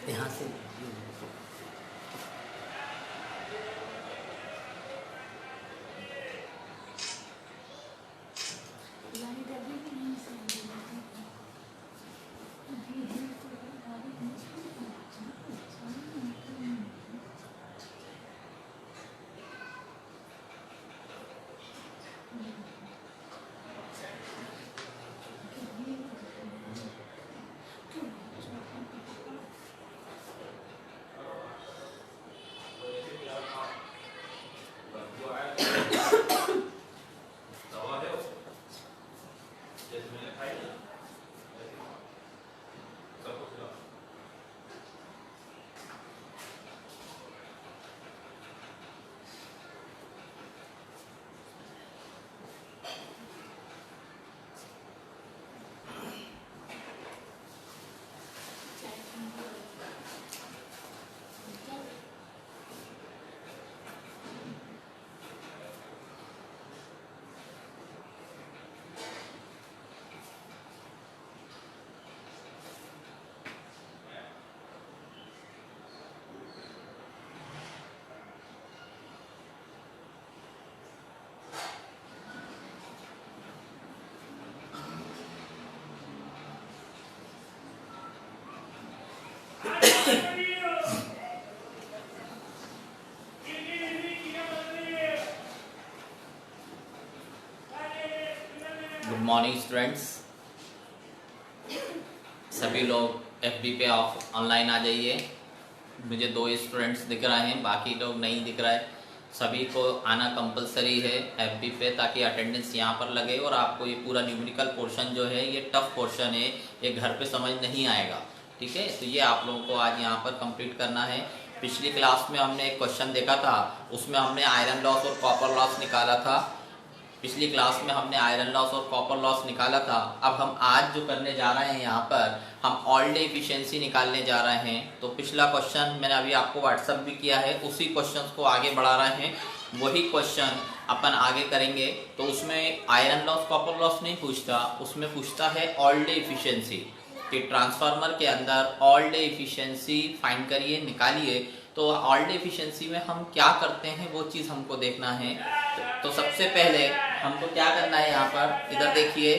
यहाँ से good morning students, सभी लोग एफबी पे ऑनलाइन आ जाइए। मुझे 2 स्टूडेंट्स दिख रहे हैं, बाकी लोग नहीं दिख रहा है। सभी को आना कंपलसरी है एफबी पे, ताकि अटेंडेंस यहाँ पर लगे और आपको ये पूरा न्यूमेरिकल पोर्शन जो है, ये टफ पोर्शन है, ये घर पे समझ नहीं आएगा। ठीक है, तो ये आप लोगों को आज यहाँ पर कंप्लीट करना है। पिछली क्लास में हमने एक क्वेश्चन देखा था, उसमें हमने आयरन लॉस और कॉपर लॉस निकाला था। पिछली क्लास में हमने आयरन लॉस और कॉपर लॉस निकाला था। अब हम आज जो करने जा रहे हैं, यहाँ पर हम ऑल डे एफिशिएंसी निकालने जा रहे हैं। तो पिछला क्वेश्चन मैंने अभी आपको व्हाट्सएप भी किया है, उसी क्वेश्चन को आगे बढ़ा रहे हैं। वही क्वेश्चन अपन आगे करेंगे। तो उसमें आयरन लॉस कॉपर लॉस नहीं पूछता, उसमें पूछता है ऑल डे एफिशिएंसी कि ट्रांसफार्मर के अंदर ऑल डे एफिशिएंसी फाइंड करिए, निकालिए। तो ऑल डे एफिशिएंसी में हम क्या करते हैं, वो चीज़ हमको देखना है। तो सबसे पहले हमको क्या करना है, यहाँ पर इधर देखिए,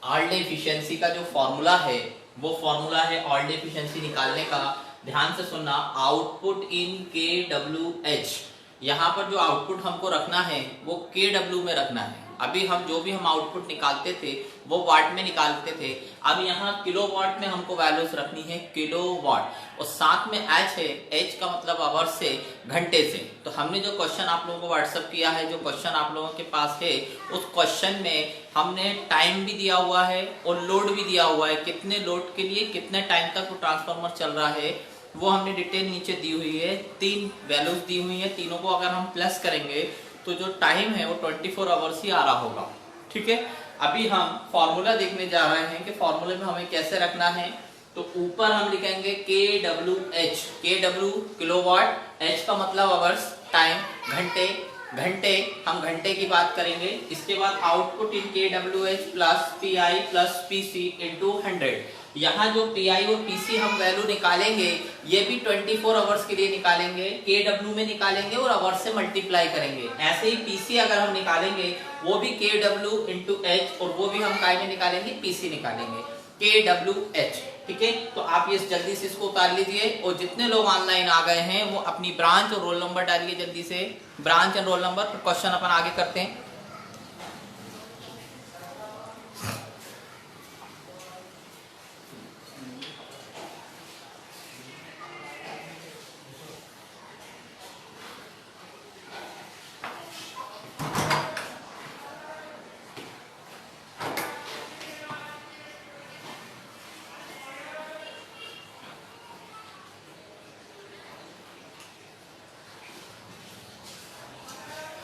ऑल डे एफिशिएंसी का जो फॉर्मूला है, वो फॉर्मूला है ऑल डे एफिशिएंसी निकालने का। ध्यान से सुनना, आउटपुट इन KWH। यहाँ पर जो आउटपुट हमको रखना है वो KW में रखना है। अभी हम जो भी हम आउटपुट निकालते थे वो वाट में निकालते थे। अब यहाँ किलोवाट में हमको वैल्यूज रखनी है किलोवाट, और साथ में एच है, एच का मतलब आवर से, घंटे से। तो हमने जो क्वेश्चन आप लोगों को व्हाट्सएप किया है, जो क्वेश्चन आप लोगों के पास है, उस क्वेश्चन में हमने टाइम भी दिया हुआ है और लोड भी दिया हुआ है, कितने लोड के लिए कितने टाइम तक वो ट्रांसफार्मर चल रहा है वो हमने डिटेल नीचे दी हुई है। 3 वैल्यूज दी हुई है, तीनों को अगर हम प्लस करेंगे तो जो टाइम है वो 24 आवर्स ही आ रहा होगा। ठीक है, अभी हम फॉर्मूला देखने जा रहे हैं कि फॉर्मूले में हमें कैसे रखना है। तो ऊपर हम लिखेंगे KWH, KW किलोवाट, H का मतलब आवर्स, टाइम घंटे, घंटे हम घंटे की बात करेंगे। इसके बाद आउटपुट इन KWH plus PI plus PC into 100। यहाँ जो PI और PC हम वैल्यू निकालेंगे ये भी 24 आवर्स के लिए निकालेंगे, KW में निकालेंगे और आवर्स से मल्टीप्लाई करेंगे। ऐसे ही PC अगर हम निकालेंगे वो भी KW इंटू H, और वो भी हम काय में निकालेंगे, PC निकालेंगे, KWH। ठीक है, तो आप ये जल्दी से इसको उतार लीजिए, और जितने लोग ऑनलाइन आ गए हैं वो अपनी ब्रांच और रोल नंबर डालिए जल्दी से, branch and roll number. Question अपन आगे करते हैं।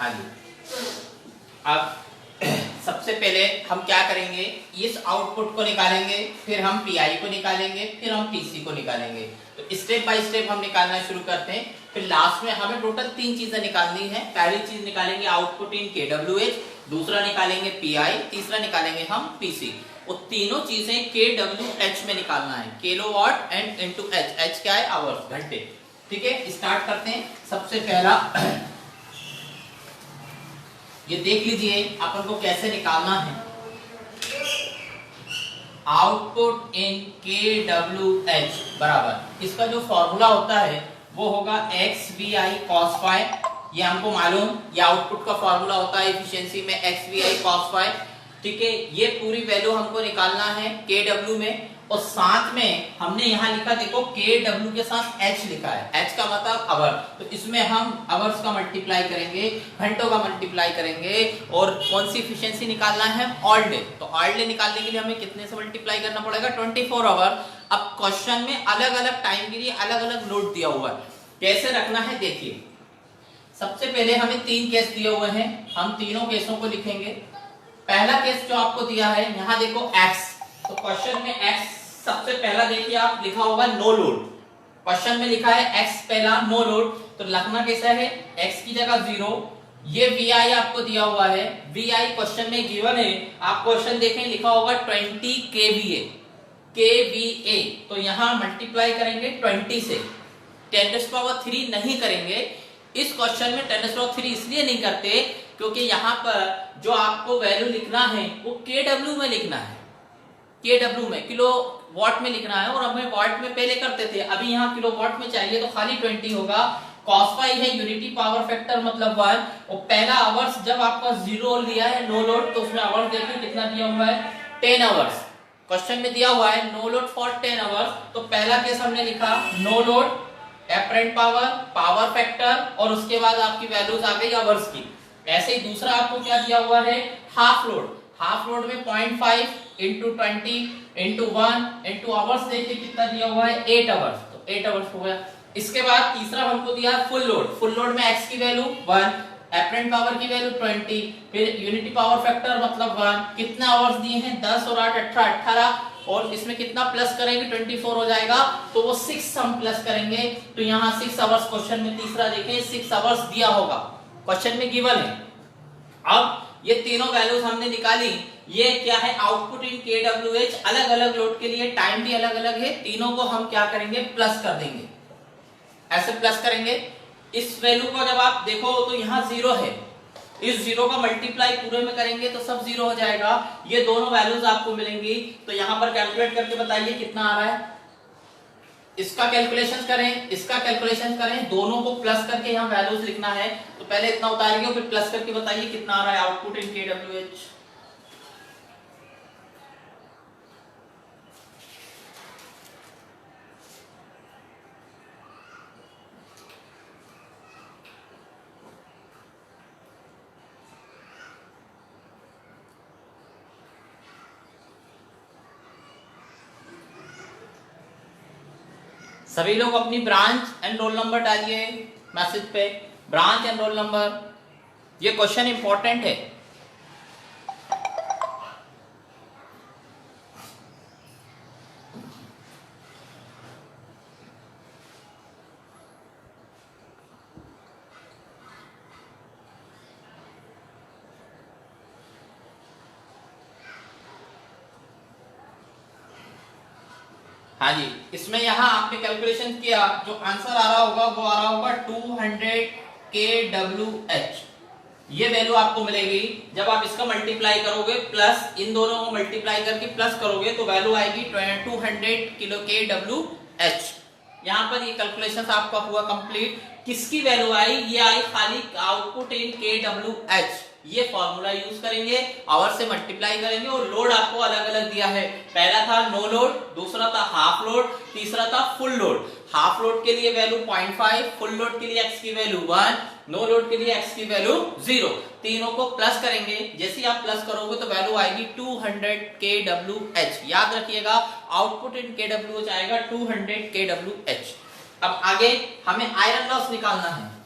हाँ जी, अब सबसे पहले हम क्या करेंगे, इस आउटपुट को निकालेंगे, फिर हम PI को निकालेंगे, फिर हम PC को निकालेंगे। तो स्टेप बाय स्टेप हम निकालना शुरू करते हैं। फिर लास्ट में हमें टोटल 3 चीजें निकालनी है। पहली चीज निकालेंगे आउटपुट इन KWH, दूसरा निकालेंगे PI, तीसरा निकालेंगे हम PC। और तीनों चीजें KWH में निकालना है, kilowatt and into H। H क्या है, आवर्स, घंटे। ठीक है, स्टार्ट करते हैं। सबसे पहला ये देख लीजिए अपन को कैसे निकालना है। आउटपुट इन KWH बराबर, इसका जो फॉर्मूला होता है वो होगा XVI cos phi। ये हमको मालूम, ये आउटपुट का फॉर्मूला होता है एफिशिएंसी में, XVI cos phi। ठीक है, ये पूरी वैल्यू हमको निकालना है KW में, और साथ में हमने यहाँ लिखा, देखो KW के साथ H लिखा है, H का मतलब आवर। तो इसमें हम आवर्स का मल्टीप्लाई करेंगे, घंटों का मल्टीप्लाई करेंगे, और कौन सी एफिशिएंसी निकालना है, ऑल डे। तो ऑल डे निकालने के लिए हमें कितने से मल्टीप्लाई करना पड़ेगा, 24 आवर। अब क्वेश्चन में अलग अलग टाइम के लिए अलग अलग लोड दिया हुआ है, कैसे रखना है देखिए। सबसे पहले हमें 3 केस दिए हुए हैं, हम तीनों केसों को लिखेंगे। पहला केस जो आपको दिया है, यहाँ देखो X, तो क्वेश्चन में X सबसे पहला देखिए आप लिखा होगा नो लोड। क्वेश्चन में लिखा है X पहला, नो लोड, तो लिखना कैसा है, X की जगह 0। ये VI आपको दिया हुआ है, VI क्वेश्चन में गिवन है, आप क्वेश्चन देखें लिखा होगा 20 kVA। तो यहाँ मल्टीप्लाई करेंगे 20 से, 10⁻³ नहीं करेंगे। इस क्वेश्चन में 10⁻³ इसलिए नहीं करते क्योंकि यहाँ पर जो आपको वैल्यू लिखना है वो KW में लिखना है, KW में, किलो वाट में लिखना है, और हमें वाट में पहले करते थे, अभी यहाँ किलो वाट में चाहिए, तो खाली 20 होगा। cos phi है यूनिटी पावर फैक्टर मतलब 1, और पहला आवर्स जब आपका 0 लिया है नो लोड, तो उसमें आवर्स देखिए कितना दिया हुआ है, 10 आवर्स। क्वेश्चन में दिया हुआ है नो लोड फॉर 10 आवर्स, तो पहला केस हमने लिखा no load, apparent power, power factor, और उसके बाद आपकी वैल्यूज आ गई आवर्स की। ऐसे ही दूसरा आपको क्या दिया हुआ है, हाफ लोड। हाफ लोड में 0.5 इंटू 20 इंटू 1 इंटू आवर्स देखिए कितना दिया हुआ है, 8 आवर्स, तो 8 आवर्स हो गया। इसके बाद तीसरा हमको दिया फुल लोड। फुल लोड में x की वैल्यू 1, एपरेंट पावर की वैल्यू 20, फिर यूनिटी पावर फैक्टर मतलब 1, कितना आवर्स दिए हैं, 10 और 8 18, और इसमें कितना प्लस करेंगे, 24 हो जाएगा, तो वो 6 हम प्लस करेंगे। तो यहाँ 6 आवर्स क्वेश्चन में तीसरा देखें 6 आवर्स दिया होगा, क्वेश्चन में गिवन है। अब ये तीनों वैल्यूज हमने निकाली, ये क्या है, आउटपुट इन KWH। अलग अलग लोड के लिए टाइम भी अलग अलग है, तीनों को हम क्या करेंगे, प्लस कर देंगे, ऐसे प्लस करेंगे। इस वैल्यू को जब आप देखो तो यहाँ 0 है, इस 0 का मल्टीप्लाई पूरे में करेंगे तो सब 0 हो जाएगा। ये दोनों वैल्यूज आपको मिलेंगी, तो यहाँ पर कैलकुलेट करके बताइए कितना आ रहा है। इसका कैलकुलेशन करें, इसका कैलकुलेशन करें, दोनों को प्लस करके यहाँ वैल्यूज लिखना है। तो पहले इतना उतारिए, फिर प्लस करके बताइए कितना आ रहा है आउटपुट इन KWH। सभी लोग अपनी ब्रांच एंड रोल नंबर डालिए मैसेज पे, ब्रांच एंड रोल नंबर। ये क्वेश्चन इंपॉर्टेंट है। हाँ जी, इसमें यहाँ आपने कैलकुलेशन किया, जो आंसर आ रहा होगा वो आ रहा होगा 200 kWh। ये वैल्यू आपको मिलेगी जब आप इसका मल्टीप्लाई करोगे, प्लस इन दोनों को मल्टीप्लाई करके प्लस करोगे तो वैल्यू आएगी 200 किलो kWh। यहाँ पर ये कैलकुलेशन आपका हुआ कंप्लीट। किसकी वैल्यू आई? ये आई खाली आउटपुट इन kWh। ये फॉर्मूला यूज करेंगे, आवर से मल्टीप्लाई करेंगे और लोड आपको अलग अलग दिया है। पहला था नो लोड, दूसरा था हाफ लोड, तीसरा था फुल लोड। हाफ लोड के लिए वैल्यू 0.5, फुल लोड के लिए x की वैल्यू 1, नो लोड के लिए x की वैल्यू 0। तीनों को प्लस करेंगे, जैसे ही आप प्लस करोगे तो वैल्यू आएगी 200 kWh। याद रखिएगा आउटपुट इन kWh आएगा 200 kWh। अब आगे हमें आयरन लॉस निकालना है।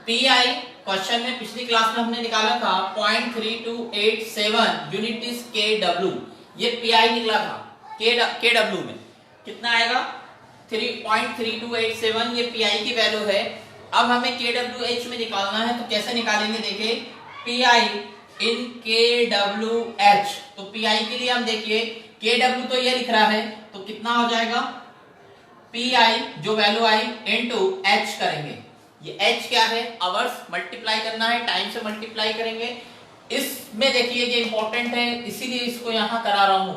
पीआई क्वेश्चन में पिछली क्लास में हमने निकाला था 0.3287 यूनिट इज केडब्ल्यू। ये पीआई निकला था केडब्ल्यू में कितना आएगा 3.3287। ये पीआई की वैल्यू है। अब हमें केडब्ल्यूएच में निकालना है, तो कैसे निकालेंगे देखिए, पीआई इन केडब्ल्यूएच। तो पीआई के लिए हम देखिए केडब्ल्यू तो ये लिख रहा है, तो कितना हो जाएगा पीआई जो वैल्यू आई इनटू एच करेंगे। ये h क्या है? आवर्स। मल्टीप्लाई करना है, टाइम से मल्टीप्लाई करेंगे। इसमें देखिए ये इंपॉर्टेंट है, इसीलिए इसको यहां करा रहा हूं,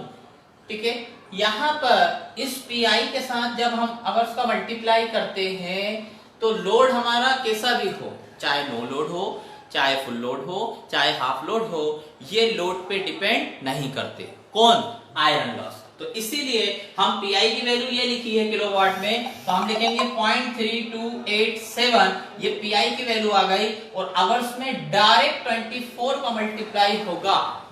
ठीक है। यहां पर इस पीआई के साथ जब हम आवर्स का मल्टीप्लाई करते हैं तो लोड हमारा कैसा भी हो, चाहे नो लोड हो, चाहे फुल लोड हो, चाहे हाफ लोड हो, ये लोड पे डिपेंड नहीं करते। कौन? Iron loss. तो इसीलिए हम पीआई की वैल्यू ये लिखी है किलोवाट में, तो हम लिखेंगे 0.3287। ये पीआई की वैल्यू आ गई और आवर्स में डायरेक्ट 24 का मल्टीप्लाई होगा।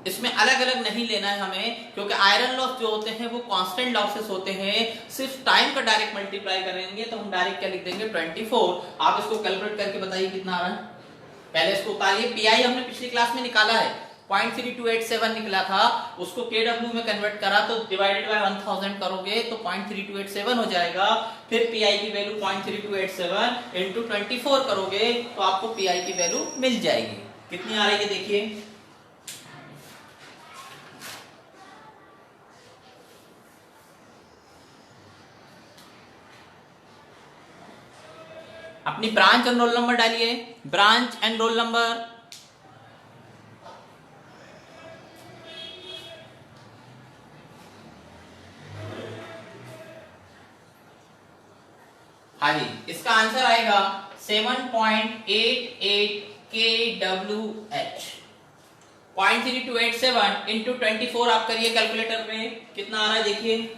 इसमें अलग अलग नहीं लेना है हमें, क्योंकि आयरन लॉस जो होते हैं वो कांस्टेंट लॉसेस होते हैं। सिर्फ टाइम का डायरेक्ट मल्टीप्लाई करेंगे तो हम डायरेक्ट क्या लिख देंगे 24। आप इसको कैलकुलेट करके बताइए कितना आ रहा है। पहले इसको उतारिए। पीआई हमने पिछली क्लास में निकाला है 0.3287 निकला था, उसको केडब्ल्यू में कन्वर्ट करा तो डिवाइडेड बाय 1000 करोगे तो 0.3287 हो जाएगा। फिर पीआई की वैल्यू 0.3287 इनटू 24 करोगे तो आपको पीआई की वैल्यू मिल जाएगी। कितनी आ रही है देखिए, अपनी ब्रांच एंड रोल नंबर डालिए, ब्रांच एंड रोल नंबर। हाँ जी, इसका आंसर आएगा 7.88 kWh। 0.3287 इंटू 24 आप करिए कैलकुलेटर पे, कितना आ रहा है देखिए,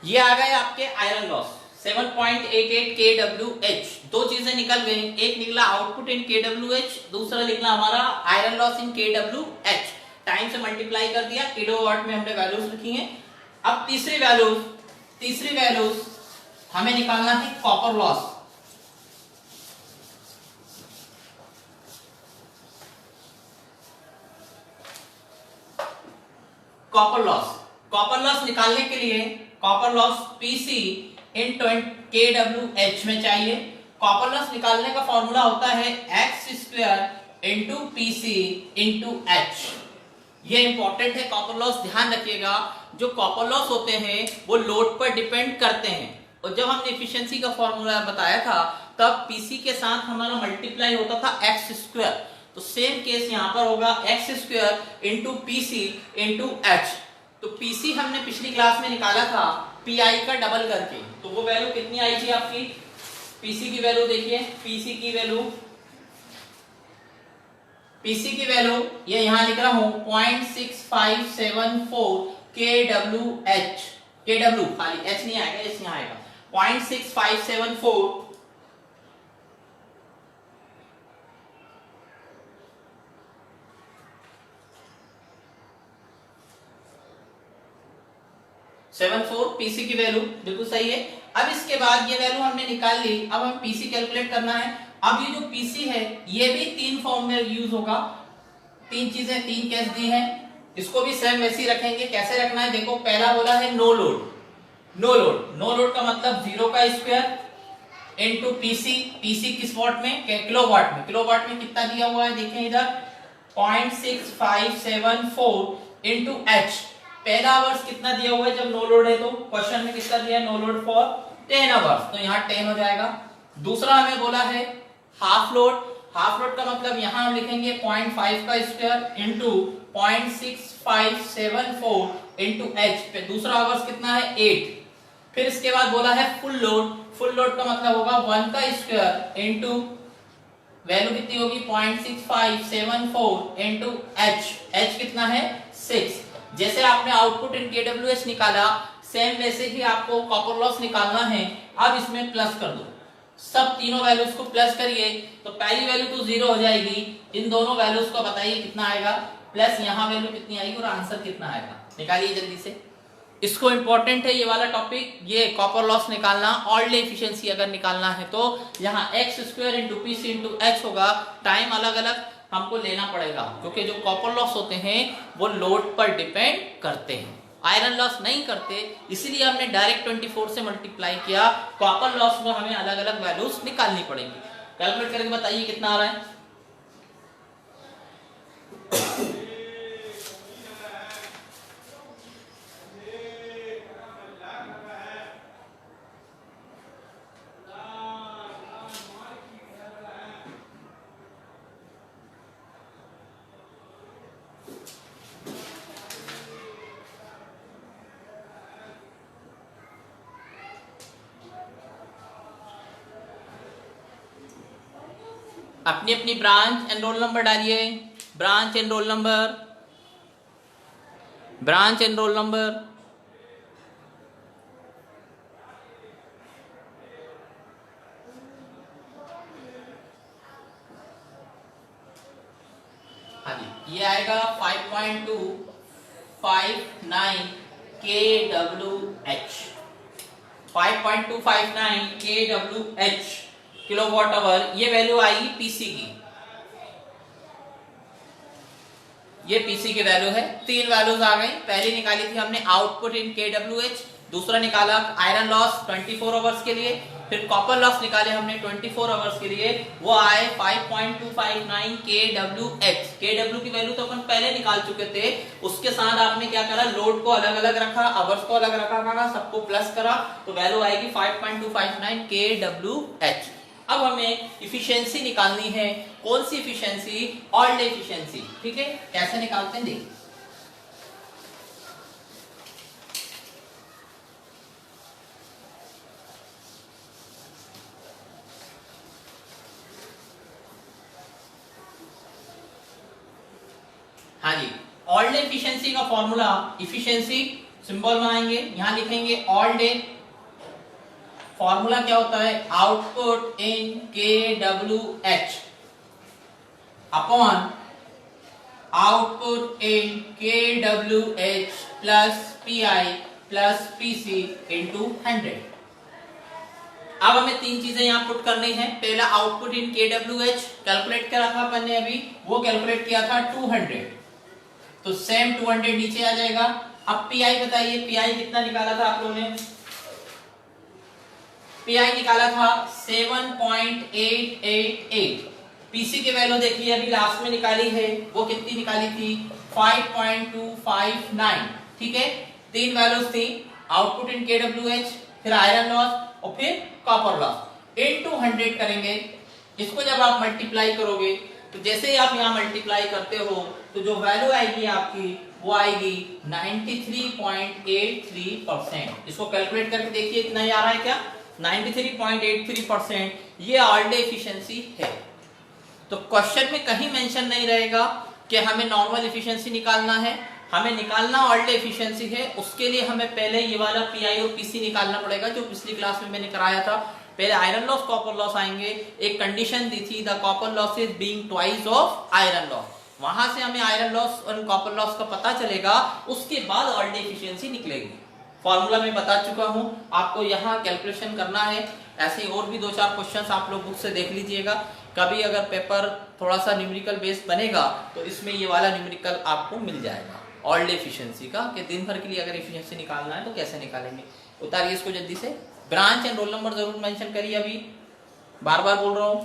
ये आ गए आपके आयरन लॉस 7.88 kWh। दो चीजें निकल गई, एक निकला आउटपुट इन kWh, दूसरा निकला हमारा iron loss in kWh। Time से मल्टीप्लाई कर दिया, किलोवाट में हमने वैल्यूज लिखी हैं। अब तीसरी वैल्यूज हमें निकालना है कॉपर लॉस। कॉपर लॉस निकालने के लिए कॉपर लॉस पीसी इन kWh में चाहिए। कॉपर लॉस निकालने का फॉर्मूला होता है x² into PC into H. ये इंपॉर्टेंट है, कॉपर लॉस ध्यान रखिएगा। जो कॉपर लॉस होते हैं वो लोड पर डिपेंड करते हैं, और जब हमने एफिशिएंसी का फॉर्मूला बताया था तब पीसी के साथ हमारा मल्टीप्लाई होता था x²। तो सेम केस यहां पर होगा x² into PC into H. तो पीसी हमने पिछली क्लास में निकाला था पीआई का डबल करके, तो वो वैल्यू कितनी आई थी आपकी? पीसी की वैल्यू देखिए, पीसी की वैल्यू ये यहां लिख रहा हूं 0.6574 kWh, kW खाली h नहीं आएगा, h यहां आएगा 0.6574 74 पीसी की वैल्यू बिल्कुल सही है। अब इसके बाद ये वैल्यू हमने निकाल ली, अब हम पीसी कैलकुलेट करना है। अब ये जो पीसी है ये भी 3 फॉर्म में यूज होगा, 3 चीजें 3 केस दी हैं, इसको भी सेम वैसे ही रखेंगे। कैसे रखना है देखो, पहला बोला है नो लोड, नो लोड का मतलब 0 का स्क्वायर इनटू पीसी, पीसी किस वॉट में? किलोवाट में। किलोवाट में कितना दिया हुआ है देखें इधर 0.6574 इनटू एच, पहला आवर्स कितना दिया हुआ है जब नो लोड है, तो क्वेश्चन में कितना दिया है? नो लोड फॉर 10 आवर्स, तो यहाँ 10 हो जाएगा। दूसरा हमें बोला है हाफ लोड, हाफ लोड का मतलब यहाँ हम लिखेंगे 0.5 का स्क्वायर इनटू 0.6574 इनटू एच पे, दूसरा आवर्स कितना है? 8। फिर इसके बाद बोला है फुल लोड, फुल लोड का मतलब होगा 1 का स्क्वायर इनटू वैल्यू कितनी होगी 0.6574 इनटू एच, एच कितना है? 6। जैसे आपने आउटपुट इन केडब्ल्यूएच निकाला, सेम वैसे ही आपको कॉपर लॉस निकालना है। अब इसमें प्लस कर दो, सब तीनों वैल्यूज को प्लस करिए, तो पहली वैल्यू तो 0 हो जाएगी, इन दोनों वैल्यूज को बताइए कितना आएगा, प्लस यहाँ वैल्यू कितनी आएगी और आंसर कितना आएगा, निकालिए जल्दी से। इसको इंपॉर्टेंट है ये वाला टॉपिक, ये कॉपर लॉस निकालना, ऑल डे एफिशिएंसी अगर निकालना है तो यहाँ x square into PC into H होगा, टाइम अलग अलग हमको लेना पड़ेगा, क्योंकि जो कॉपर लॉस होते हैं वो लोड पर डिपेंड करते हैं, आयरन लॉस नहीं करते, इसलिए हमने डायरेक्ट 24 से मल्टीप्लाई किया। कॉपर लॉस में हमें अलग अलग वैल्यूज निकालनी पड़ेंगी। कैलकुलेट करके बताइए कितना आ रहा है। अपनी अपनी ब्रांच एंड रोल नंबर डालिए, branch and roll number, branch and roll number. हाँ जी, ये आएगा 5.259 kWh, 5.259 kWh किलोवाट आवर, ये वैल्यू आएगी पीसी की, ये पीसी की वैल्यू है। 3 वैल्यूज आ गई, पहली निकाली थी हमने आउटपुट इन केडब्ल्यूएच, दूसरा निकाला आयरन लॉस 24 आवर्स के लिए, फिर कॉपर लॉस निकाले हमने 24 आवर्स के लिए, वो आए 5.259 kWh। kW की वैल्यू तो अपन पहले निकाल चुके थे, उसके साथ आपने क्या करा, लोड को अलग अलग रखा, आवर्स को अलग रखा, सबको प्लस करा, तो वैल्यू आएगी 5.259 kWh। अब हमें इफिशियंसी निकालनी है, कौन सी इफिशियंसी? ऑल डे इफिशियंसी, ठीक है। कैसे निकालते हैं देखिए, हाँ जी, ऑल डे इफिशियंसी का फॉर्मूला, इफिशियंसी सिंबल बनाएंगे, यहां लिखेंगे ऑल डे, फॉर्मूला क्या होता है? आउटपुट इन KWH अपॉन आउटपुट इन KWH plus PI plus PC into 100। अब हमें 3 चीजें यहाँ पुट करनी है। पहला आउटपुट इन KWH कैलकुलेट करा था अपन ने अभी, वो कैलकुलेट किया था 200, तो सेम 200 नीचे आ जाएगा। अब PI बताइए, PI कितना निकाला था आप लोगों ने? PI निकाला था 7.888। PC की वैल्यू देखिए अभी लास्ट में निकाली है, वो कितनी निकाली थी? 5.259, ठीक है। 3 वैल्यूज थी, आउटपुट इन KWH, फिर आयरन लॉस और फिर कॉपर लॉस। इनटू 100 करेंगे, इसको जब आप मल्टीप्लाई करोगे तो जैसे ही आप यहाँ मल्टीप्लाई करते हो तो जो वैल्यू आएगी आपकी वो आएगी 93.83%। इसको कैलकुलेट करके देखिए इतना ही आ रहा है क्या, 93.83%। ये ऑल डे एफिशिएंसी है। तो क्वेश्चन में कहीं मेंशन नहीं रहेगा कि हमें नॉर्मल एफिशिएंसी निकालना है, हमें निकालना ऑल डे एफिशिएंसी है। उसके लिए हमें पहले ये वाला पीआई और पीसी निकालना पड़ेगा जो पिछली क्लास में मैंने कराया था। पहले आयरन लॉस कॉपर लॉस आएंगे, एक कंडीशन दी थी the copper loss is being twice of iron loss, वहां से हमें आयरन लॉस और कॉपर लॉस का पता चलेगा, उसके बाद ऑल डे एफिशिएंसी निकलेगी। फॉर्मूला मैं बता चुका हूं, आपको यहाँ कैलकुलेशन करना है। ऐसे और भी 2-4 क्वेश्चंस आप लोग बुक से देख लीजिएगा। कभी अगर पेपर थोड़ा सा न्यूमेरिकल बेस्ड बनेगा तो इसमें ये वाला न्यूमेरिकल आपको मिल जाएगा ऑल डे एफिशिएंसी का, कि दिन भर के लिए अगर एफिशिएंसी निकालना है तो कैसे निकालेंगे। उतारिए इसको जल्दी से, ब्रांच एंड रोल नंबर जरूर मेंशन करिए, अभी बार बार बोल रहा हूं।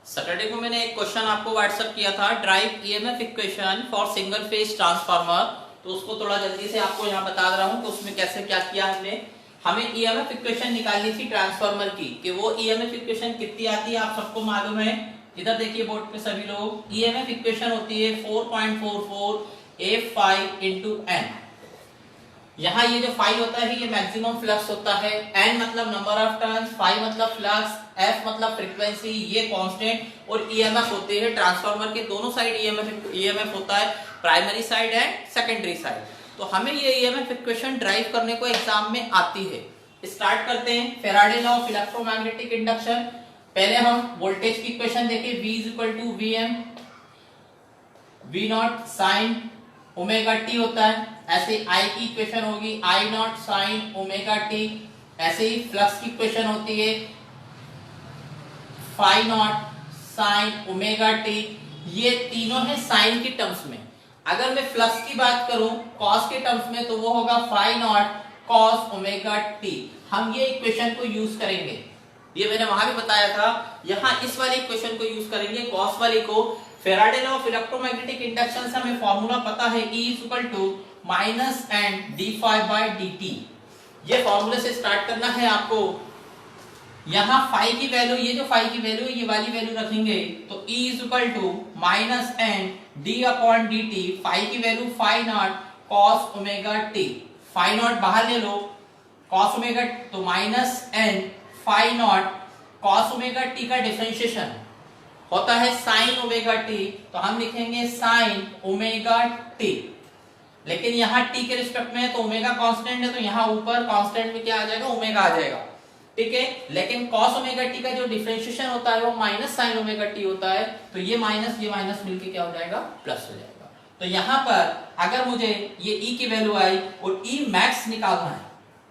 सैटरडे को मैंने एक क्वेश्चन आपको व्हाट्सएप किया था, drive EMF equation for single phase transformer. तो उसको थोड़ा जल्दी से आपको यहाँ बता रहा हूँ कि उसमें कैसे क्या किया हमने। हमें ईएमएफ इक्वेशन निकालनी थी ट्रांसफार्मर की, कि वो ईएमएफ इक्वेशन कितनी आती है आप सबको मालूम है। इधर देखिए बोर्ड पे सभी लोग, ईएमएफ इक्वेशन होती है 4.44 F5 into N। यहाँ ये जो फाई होता है ये मैक्सिमम फ्लक्स होता है, एन मतलब नंबर ऑफ टर्न्स, फाई मतलब फ्लक्स, एफ मतलब फ्रीक्वेंसी, ये कांस्टेंट, और ईएमएफ होते हैं ट्रांसफार्मर के दोनों साइड ईएमएफ होता है, primary side and secondary side. तो हमें ये ईएमएफ इक्वेशन ड्राइव करने को एग्जाम में आती है। स्टार्ट करते हैं, Faraday law of electromagnetic induction. पहले हम वोल्टेज की इक्वेशन देखें, V = Vm V0 sin omega T होता है। ऐसे I की इक्वेशन होगी I0 sin ओमेगा टी। ऐसे ही फ्लक्स की इक्वेशन होती है phi naught sin omega T. ये तीनों है साइन की टर्म्स में। अगर मैं फ्लक्स की बात करूं कॉस के टर्म्स में तो वो होगा phi naught cos omega T. हम ये इक्वेशन को यूज करेंगे, ये मैंने वहां भी बताया था। यहां इस वाली इक्वेशन को यूज करेंगे, कॉस वाली को। Faraday law of electromagnetic induction से हमें फॉर्मूला पता है, E = -N-dφ/dt। ये फॉर्मूले से स्टार्ट करना है आपको। यहां फाई की वैल्यू, ये जो फाई की वैल्यू है ये वाली वैल्यू रखेंगे तो E = -N-d/dt। फाई की value phi naught cos omega T. Phi naught बाहर ले लो, cos ओमेगा तो -N phi naught cos omega T का डिफरेंशिएशन होता है sin ओमेगा टी, तो हम लिखेंगे sin ओमेगा टी। लेकिन यहाँ t के रिस्पेक्ट में है तो ओमेगा कांस्टेंट है, तो यहाँ ऊपर कांस्टेंट में क्या आ जाएगा, ओमेगा आ जाएगा, ठीक है। लेकिन cos ओमेगा टी का जो डिफरेंशिएशन होता है वो sin ओमेगा टी होता है, तो ये माइनस मिलके क्या हो जाएगा, प्लस हो जाएगा। तो यहाँ पर अगर मुझे ये e की वैल्यू आई और e मैक्स निकालना है,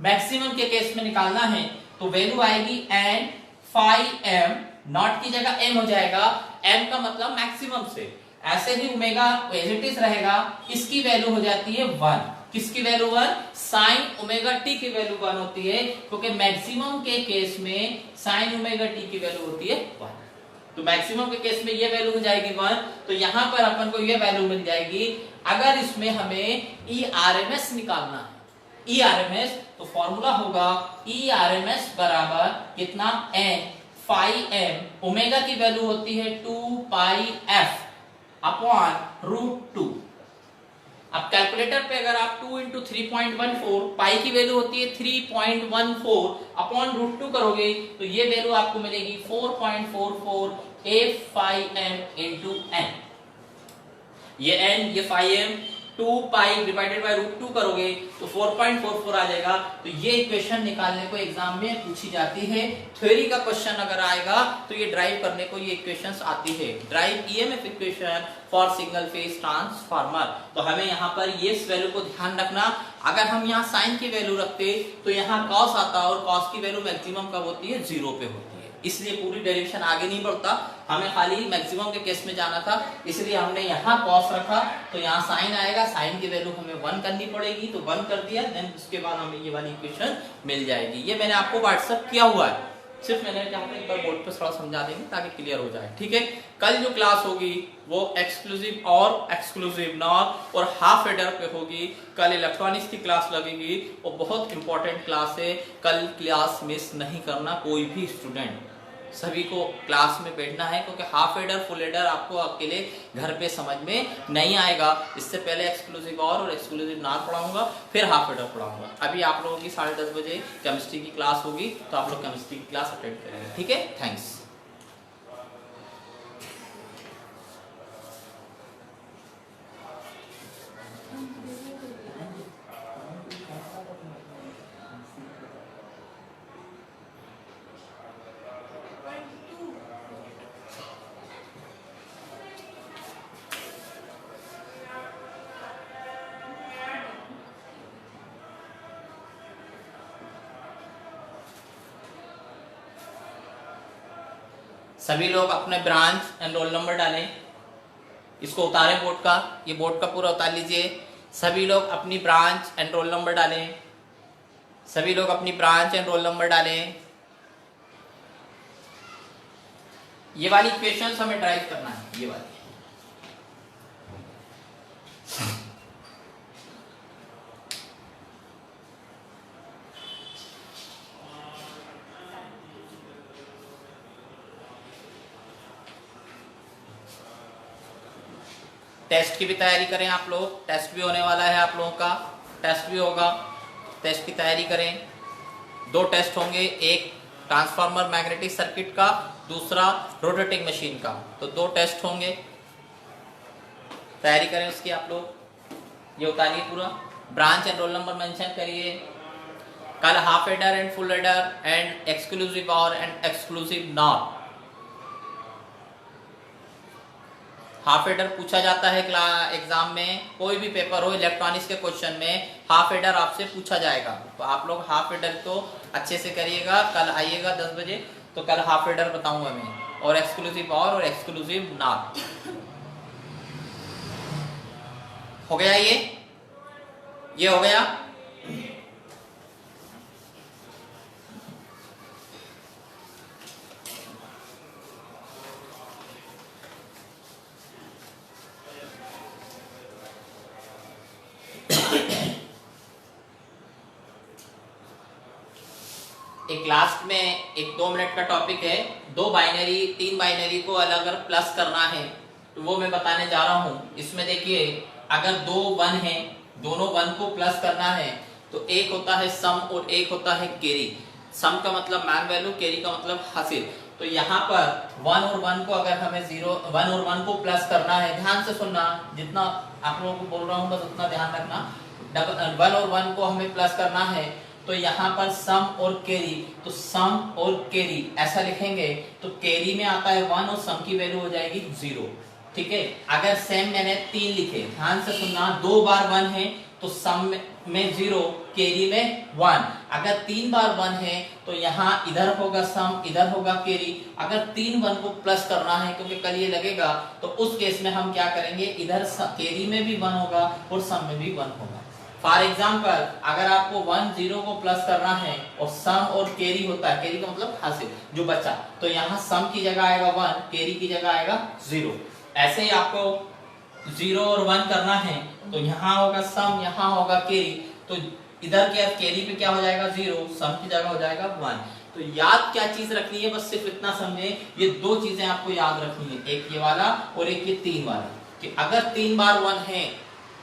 मैक्सिमम के केस में निकालना है, तो वैल्यू आएगी n फाई m, नॉट की जगह m हो जाएगा, m का मतलब मैक्सिमम से। ऐसे ही ओमेगा एज इट इज रहेगा, इसकी वैल्यू हो जाती है 1। किसकी वैल्यू 1? साइन ओमेगा टी की वैल्यू 1 होती है, क्योंकि मैक्सिमम के केस में साइन ओमेगा टी की वैल्यू होती है 1। तो मैक्सिमम के केस में ये वैल्यू हो जाएगी 1, तो यहां पर अपन को ये वैल्यू मिल जाएगी। अगर इसमें हमें ERMS निकालना है, ERMS, तो फॉर्मूला होगा ERMS बराबर कितना, n फाई m। ओमेगा की वैल्यू होती है 2πf अपॉन √2। अब कैलकुलेटर पे अगर आप 2 × 3.14, पाई की वैल्यू होती है 3.14 अपॉन √2 करोगे तो ये वैल्यू आपको मिलेगी 4.44 F फाई m × n। ये n, ये phi m, 2 pi divided by root 2 करोगे तो 4.44 आ जाएगा। तो ये इक्वेशन निकालने को एग्जाम में पूछी जाती है। थ्योरी का क्वेश्चन अगर आएगा तो ये ड्राइव करने को ये इक्वेशंस आती है, drive EMF equation for single phase transformer. तो हमें यहाँ पर ये वैल्यू को ध्यान रखना, अगर हम यहाँ साइन की वैल्यू रखते तो यहाँ कॉस आता और कॉस की वैल्यू मैक्सिमम कब होती है, 0 पे होती है, इसलिए पूरी डेरिवेशन आगे नहीं बढ़ता, हमें खाली मैक्सिमम के केस में जाना था, इसलिए हमने यहाँ कॉस रखा तो यहाँ साइन आएगा, साइन की वैल्यू हमें 1 करनी पड़ेगी तो 1 कर दिया, देन उसके बाद हमें ये वाली इक्वेशन मिल जाएगी। ये मैंने आपको व्हाट्सएप किया हुआ है, सिर्फ मैंने क्या एक बार बोर्ड पे थोड़ा समझा देंगे ताकि क्लियर हो जाए, ठीक है। कल जो क्लास होगी वो एक्सक्लूसिव और एक्सक्लूसिव नॉट और हाफ एडर पे होगी। कल इलेक्ट्रॉनिक्स की क्लास लगेगी, वो बहुत इंपॉर्टेंट क्लास है, कल क्लास मिस नहीं करना कोई भी स्टूडेंट, सभी को क्लास में बैठना है, क्योंकि हाफ एडर फुल एडर आपको अकेले घर पे समझ में नहीं आएगा। इससे पहले एक्सक्लूसिव और एक्सक्लूसिव नॉट पढ़ाऊंगा, फिर हाफ एडर पढ़ाऊंगा। अभी आप लोगों की 10:30 बजे केमिस्ट्री की क्लास होगी, तो आप लोग केमिस्ट्री की क्लास अटेंड करेंगे, ठीक है। थैंक्स। सभी लोग अपने ब्रांच एंड रोल नंबर डालें, इसको उतारें बोर्ड का, ये बोर्ड का पूरा उतार लीजिए। सभी लोग अपनी ब्रांच एंड रोल नंबर डालें, सभी लोग अपनी ब्रांच एंड रोल नंबर डालें। ये वाली इक्वेशंस हमें ड्राइव करना है, ये वाली। टेस्ट की भी तैयारी करें आप लोग, टेस्ट भी होने वाला है आप लोगों का, टेस्ट भी होगा, टेस्ट की तैयारी करें। 2 टेस्ट होंगे, एक ट्रांसफार्मर मैग्नेटिक सर्किट का, दूसरा रोटेटिंग मशीन का, तो 2 टेस्ट होंगे, तैयारी करें उसकी आप लोग। ये उतारिए पूरा, branch and roll number mention करिए। कल half adder and full adder and exclusive or and exclusive not, half adder पूछा जाता है एग्जाम में, कोई भी पेपर हो इलेक्ट्रॉनिक्स के क्वेश्चन में हाफ एडर आपसे पूछा जाएगा, तो आप लोग हाफ एडर तो अच्छे से करिएगा। कल आइएगा 10 बजे, तो कल हाफ एडर बताऊंगा मैं, और एक्सक्लूसिव और एक्सक्लूसिव नॉट। हो गया ये हो गया। एक लास्ट में एक 2 मिनट का टॉपिक है, 2 बाइनरी 3 बाइनरी को अलग अगर प्लस करना है तो वो मैं बताने जा रहा हूँ। इसमें देखिए, अगर 2 1 है, दोनों 1 को प्लस करना है तो एक होता है सम और एक होता है कैरी। सम का मतलब मान वैल्यू, कैरी का मतलब हासिल। तो यहाँ पर 1 और 1 को अगर हमें 1 और 1 को प्लस करना है, ध्यान से सुनना, जितना आप लोगों को बोल रहा हूँ बस उतना ध्यान रखना। 1 और 1 को हमें प्लस करना है तो यहाँ पर सम और कैरी, तो सम और कैरी ऐसा लिखेंगे तो कैरी में आता है 1 और सम की वैल्यू हो जाएगी 0, ठीक है। अगर सेम मैंने 3 लिखे, ध्यान से सुनना, 2 बार 1 है तो सम में 0, कैरी में 1। अगर 3 बार 1 है तो यहाँ इधर होगा सम, इधर होगा कैरी। अगर 3 1 को प्लस करना है, क्योंकि कल ये लगेगा, तो उस केस में हम क्या करेंगे, इधर कैरी में भी 1 होगा और सम में भी 1 होगा। फॉर एग्जाम्पल, अगर आपको 1 0 को प्लस करना है और सम और कैरी होता है, कैरी का मतलब हासिल जो बचा, तो यहाँ सम की जगह आएगा 1, कैरी की जगह आएगा 0। ऐसे ही आपको 0 और 1 करना है तो यहाँ होगा सम, यहाँ होगा कैरी, तो इधर क्या कैरी पे क्या हो जाएगा 0, सम की जगह हो जाएगा 1। तो याद क्या चीज रखनी है, बस सिर्फ इतना समझे, ये 2 चीजें आपको याद रखनी है, एक ये वाला और एक ये 3 वाला, कि अगर 3 बार 1 है,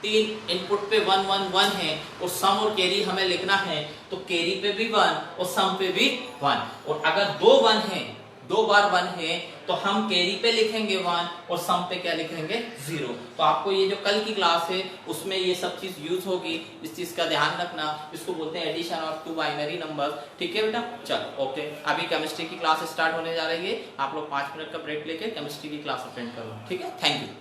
3 इनपुट पे 1 1 1 है और सम और कैरी हमें लिखना है, तो कैरी पे भी 1 और सम पे भी 1। और अगर 2 1 है, दो बार 1 है तो हम कैरी पे लिखेंगे 1 और सम पे क्या लिखेंगे 0। तो आपको ये जो कल की क्लास है उसमें ये सब चीज यूज होगी, इस चीज का ध्यान रखना। इसको बोलते हैं addition of two binary numbers. ठीक है बेटा, चलो ओके। अभी केमिस्ट्री की क्लास स्टार्ट होने जा रही है, आप लोग 5 मिनट का ब्रेक लेके केमिस्ट्री की क्लास अटेंड करो। ठीक है, थैंक यू।